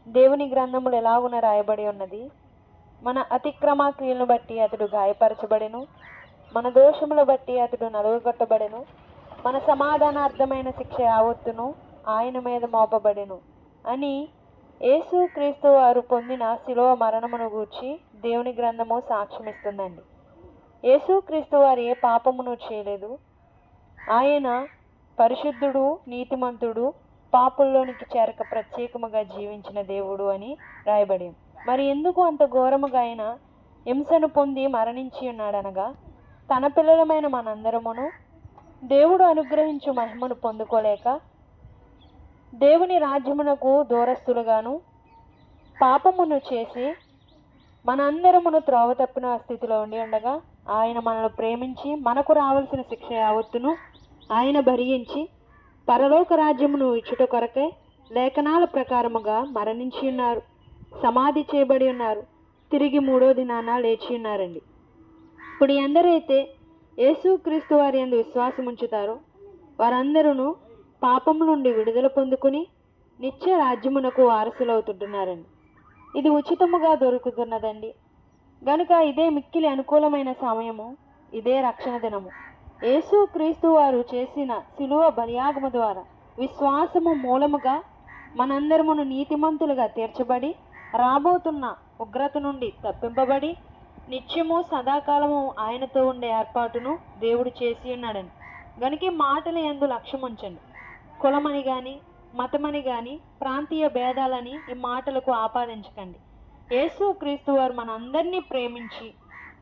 దేవుని గ్రంథములు ఎలాగున రాయబడి ఉన్నది, మన అతిక్రమ క్రియలను బట్టి అతడు గాయపరచబడెను, మన దోషముల బట్టి అతడు నలుగగొట్టబడెను, మన సమాధానార్థమైన శిక్ష యావత్తును ఆయన మీద మోపబడెను అని యేసు క్రీస్తు వారు పొందిన శిలువ మరణమును గూర్చి దేవుని గ్రంథము సాక్ష్యమిస్తుందండి. యేసు క్రీస్తు వారు ఏ పాపమును చేయలేదు. ఆయన పరిశుద్ధుడు, నీతిమంతుడు, పాపుల్లోనికి చేరక ప్రత్యేకముగా జీవించిన దేవుడు అని రాయబడి. మరి ఎందుకు అంత ఘోరముగా ఆయన హింసను పొంది మరణించి ఉన్నాడనగా, తన పిల్లలమైన మనందరమును దేవుడు అనుగ్రహించు మహిమను పొందుకోలేక దేవుని రాజ్యమునకు దూరస్తులుగాను పాపమును చేసి మనందరమును త్రోవ తప్పిన స్థితిలో ఉండి ఉండగా, ఆయన మనల్ని ప్రేమించి మనకు రావాల్సిన శిక్ష యావత్తును ఆయన భరించి పరలోక రాజ్యమును ఇచ్చుట కొరకే లేఖనాల ప్రకారముగా మరణించి ఉన్నారు, సమాధి చేయబడి ఉన్నారు, తిరిగి 3వ దినాన లేచి ఉన్నారండి. ఇప్పుడు ఎందరైతే యేసుక్రీస్తు వారి యందు విశ్వాసం ఉంచుతారో వారందరూ పాపము నుండి విడుదల పొందుకుని నిత్య రాజ్యమునకు వారసులవుతుంటున్నారండి. ఇది ఉచితముగా దొరుకుతున్నదండి. గనుక ఇదే మిక్కిలి అనుకూలమైన సమయము, ఇదే రక్షణ దినము. యేసుక్రీస్తు వారు చేసిన శిలువ బలియాగము ద్వారా విశ్వాసము మూలముగా మనందరమును నీతిమంతులుగా తీర్చబడి రాబోతున్న ఉగ్రత నుండి తప్పింపబడి నిత్యము సదాకాలము ఆయనతో ఉండే ఏర్పాటును దేవుడు చేసి ఉన్నాడని. గనుక మాటల యందు లక్ష్యం ఉంచండి. కులమని కానీ, మతమని కానీ, ప్రాంతీయ భేదాలని ఈ మాటలకు ఆపాదించకండి. యేసుక్రీస్తు వారు మనందరినీ ప్రేమించి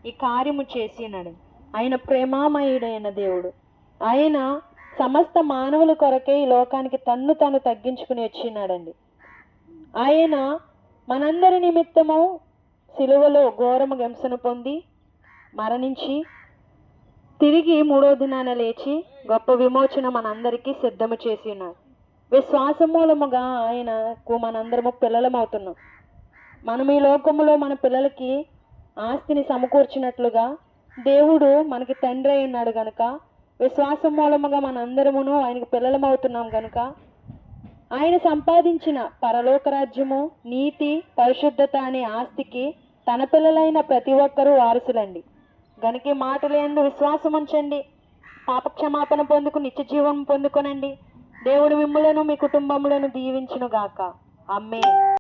ఈ కార్యము చేసి ఉన్నాడు. ఆయన ప్రేమామయుడైన దేవుడు. ఆయన సమస్త మానవుల కొరకే ఈ లోకానికి తన్ను తాను తగ్గించుకుని వచ్చినాడండి. ఆయన మనందరి నిమిత్తము సిలువలో ఘోరము హింసను పొంది మరణించి తిరిగి 3వ దినాన లేచి గొప్ప విమోచన మనందరికీ సిద్ధము చేసి ఉన్నాడు. విశ్వాసం మూలముగా ఆయనకు మనందరము పిల్లలమవుతున్నాం. మనం ఈ లోకములో మన పిల్లలకి ఆస్తిని సమకూర్చినట్లుగా దేవుడు మనకి తండ్రి అయి ఉన్నాడు. గనుక విశ్వాసం మూలముగా మనందరమును ఆయనకు పిల్లలమవుతున్నాం. గనుక ఆయన సంపాదించిన పరలోక రాజ్యము, నీతి, పరిశుద్ధత అనే ఆస్తికి తన పిల్లలైన ప్రతి ఒక్కరూ వారసులండి. గనుక ఈ మాటల యందు విశ్వాసం ఉంచండి, పాపక్షమాపణ పొందుకు నిత్య జీవం పొందుకొనండి. దేవుడు మిమ్ములను మీ కుటుంబములను దీవించును గాక. ఆమేన్.